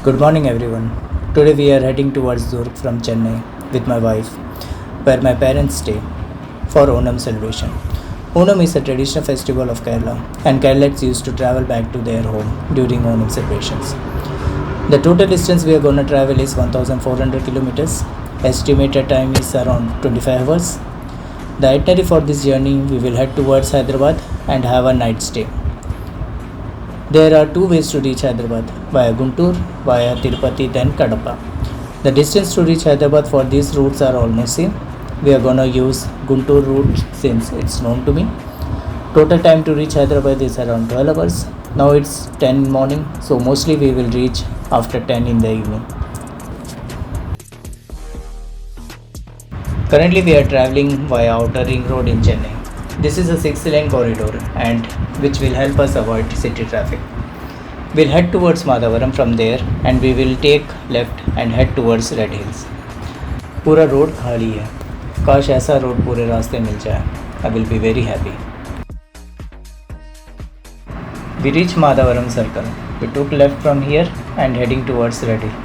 Good morning, everyone. Today we are heading towards Durg from Chennai with my wife, where my parents stay for Onam celebration. Onam is a traditional festival of Kerala, and Keralans used to travel back to their home during Onam celebrations. The total distance we are going to travel is 1400 kilometers. Estimated time is around 25 hours. The itinerary for this journey, we will head towards Hyderabad and have a night stay. There are two ways to reach Hyderabad, via Guntur, via Tirupati, then Kadapa. The distance to reach Hyderabad for these routes are almost same. We are gonna use Guntur route since it's known to me. Total time to reach Hyderabad is around 12 hours. Now it's 10 in morning, so mostly we will reach after 10 in the evening. Currently we are traveling via Outer Ring Road in Chennai. This is a 6-lane corridor and which will help us avoid city traffic. We'll head towards Madhavaram from there and we will take left and head towards Red Hills. पूरा road खाली है. काश ऐसा road पूरे रास्ते मिल जाए. I will be very happy. We reached Madhavaram circle. We took left from here and heading towards Red Hill.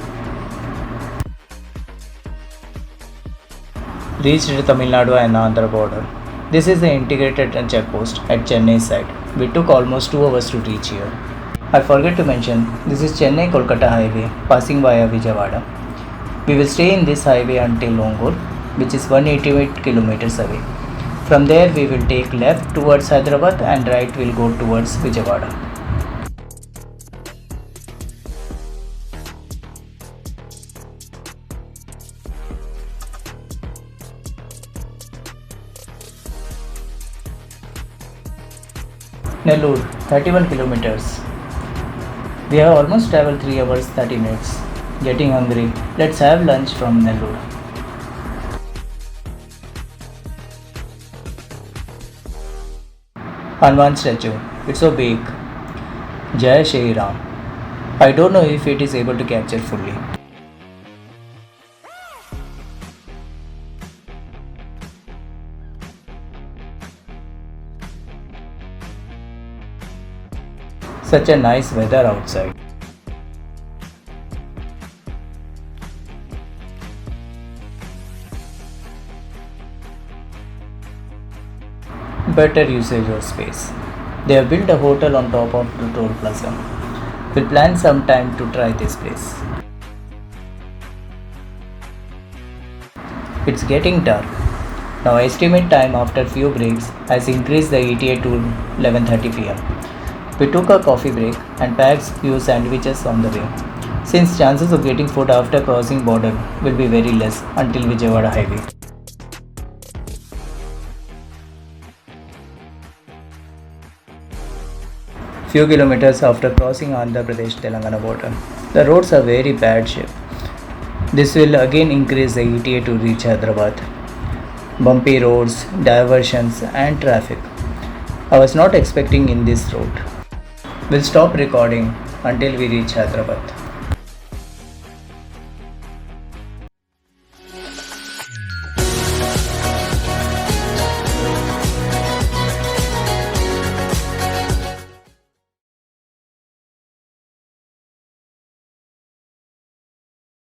Reached Tamil Nadu and Andhra border. This is the integrated checkpost at Chennai side. We took almost 2 hours to reach here. I forgot to mention, this is Chennai-Kolkata highway passing via Vijayawada. We will stay in this highway until Ongole, which is 188 kilometers away. From there we will take left towards Hyderabad and right will go towards Vijayawada. Nellore, 31 kilometers. We have almost traveled 3 hours 30 minutes. Getting hungry. Let's have lunch from Nellore. Hanuman statue. It's so big. Jai Shri Ram. I don't know if it is able to capture fully. Such a nice weather outside. Better usage of space. They have built a hotel on top of the toll plaza. We'll plan some time to try this place. It's getting dark. Now estimate time after few breaks has increased the ETA to 11:30 pm. We took a coffee break and packed few sandwiches on the way, since chances of getting food after crossing border will be very less until Vijayawada highway. Few kilometers after crossing Andhra Pradesh-Telangana border, the roads are very bad shape. This will again increase the ETA to reach Hyderabad. Bumpy roads, diversions and traffic. I was not expecting in this road. We'll stop recording until we reach Hyderabad.